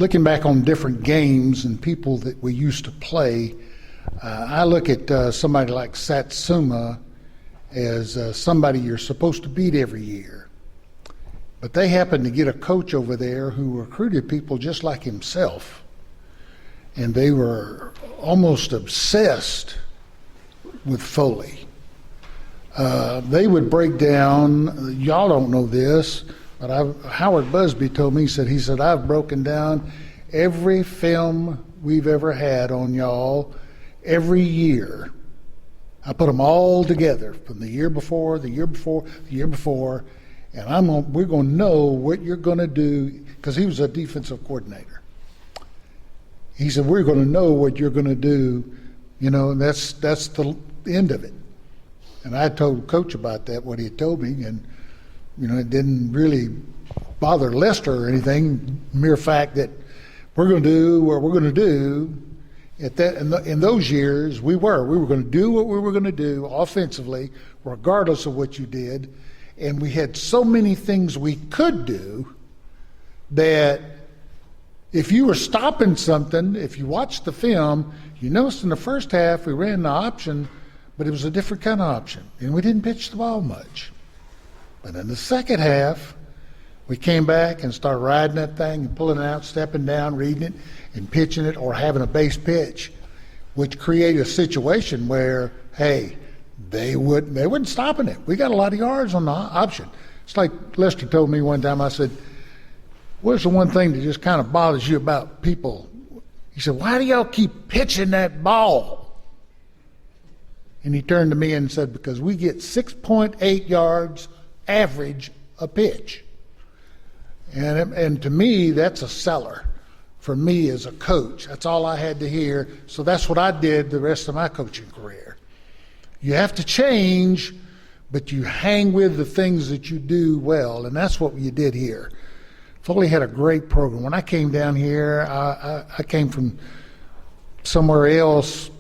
looking back on different games and people that we used to play, I look at somebody like Satsuma as somebody you're supposed to beat every year. But they happened to get a coach over there who recruited people just like himself. And they were almost obsessed with Foley. They would break down, y'all don't know this, but Howard Busby told me, he said, I've broken down every film we've ever had on y'all every year. I put them all together from the year before, the year before, the year before, and we're going to know what you're going to do, because he was a defensive coordinator. He said, we're going to know what you're going to do, and that's the end of it. And I told Coach about that, what he had told me, and it didn't really bother Lester or anything. Mere fact that we're going to do what we're going to do. In those years, we were going to do what we were going to do offensively, regardless of what you did. And we had so many things we could do that if you were stopping something, if you watched the film, you noticed in the first half we ran the option, but it was a different kind of option, and we didn't pitch the ball much. But in the second half, we came back and started riding that thing and pulling it out, stepping down, reading it, and pitching it, or having a base pitch, which created a situation where, hey, they weren't stopping it. We got a lot of yards on the option. It's like Lester told me one time, I said, what's the one thing that just kind of bothers you about people? He said, why do y'all keep pitching that ball? And he turned to me and said, because we get 6.8 yards average a pitch. And to me, that's a seller for me as a coach. That's all I had to hear. So that's what I did the rest of my coaching career. You have to change, but you hang with the things that you do well, and that's what you did here. Foley had a great program. When I came down here, I came from somewhere else,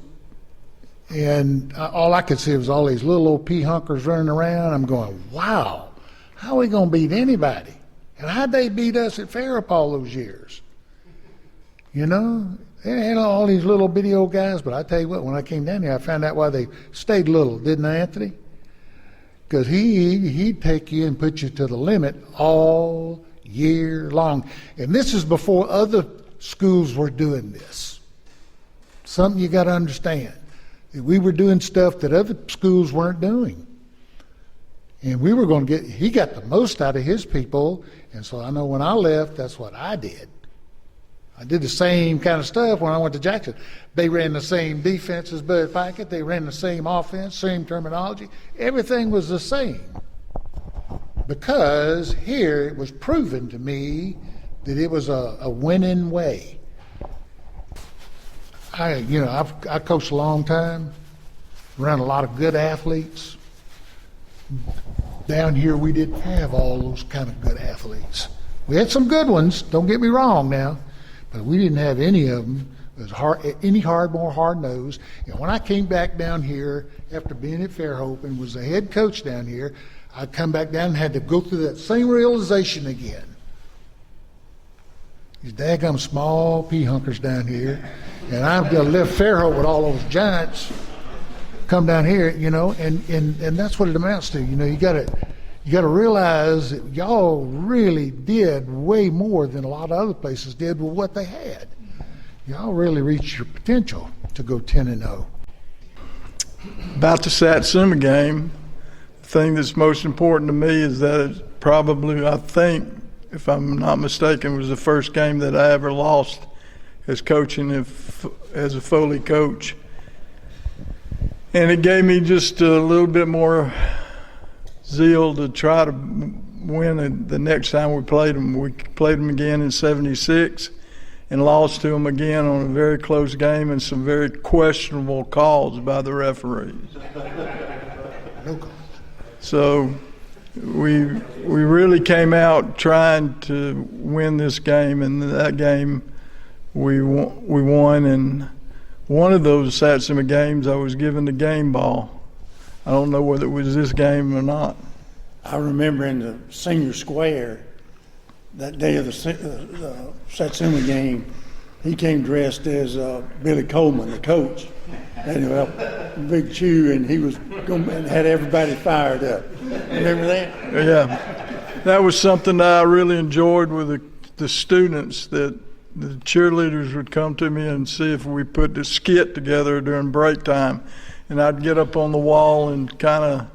and all I could see was all these little old pea-hunkers running around. I'm going, wow, how are we going to beat anybody? And how'd they beat us at Fairhope all those years? They had all these little bitty old guys, but I tell you what, when I came down here, I found out why they stayed little, didn't I, Anthony? Because he'd take you and put you to the limit all year long. And this is before other schools were doing this. Something you got to understand. We were doing stuff that other schools weren't doing. And we were going to he got the most out of his people. And so I know when I left, that's what I did. I did the same kind of stuff when I went to Jackson. They ran the same defense as Bud Packett. They ran the same offense, same terminology. Everything was the same. Because here it was proven to me that it was a winning way. I've coached a long time, around a lot of good athletes. Down here we didn't have all those kind of good athletes. We had some good ones, don't get me wrong now, but we didn't have any of them. It was more hard-nosed. And when I came back down here after being at Fairhope and was the head coach down here, I'd come back down and had to go through that same realization again. These daggum small pea-hunkers down here, and I've got to left Fairhope with all those giants come down here, and that's what it amounts to. You got to realize that y'all really did way more than a lot of other places did with what they had. Y'all really reached your potential to go 10-0. About the Satsuma game, the thing that's most important to me is that it probably, I think, if I'm not mistaken, was the first game that I ever lost as coaching as a Foley coach. And it gave me just a little bit more zeal to try to win the next time we played them. We played them again in '76 and lost to them again on a very close game and some very questionable calls by the referees. So we really came out trying to win this game, and that game we won. And one of those Satsuma games, I was given the game ball. I don't know whether it was this game or not. I remember in the senior square, that day of the Satsuma game, he came dressed as Billy Coleman, the coach, and big chew, and he was going and had everybody fired up. Remember that? Yeah, that was something that I really enjoyed with the students, that the cheerleaders would come to me and see if we put the skit together during break time, and I'd get up on the wall and kind of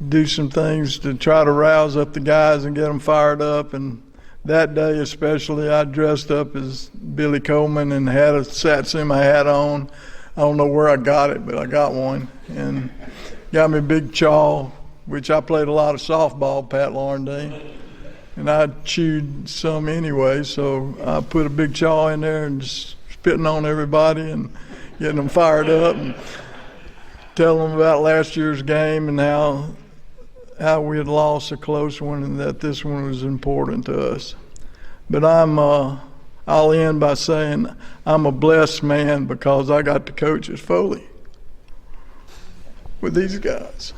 do some things to try to rouse up the guys and get them fired up. And that day especially, I dressed up as Billy Coleman and had a Satsuma hat on. I don't know where I got it, but I got one, and got me a big chaw, which I played a lot of softball, Pat Laurendale, and I chewed some anyway, so I put a big chaw in there and just spitting on everybody and getting them fired up and telling them about last year's game and how we had lost a close one and that this one was important to us. But I'll end by saying I'm a blessed man because I got to coach at Foley with these guys.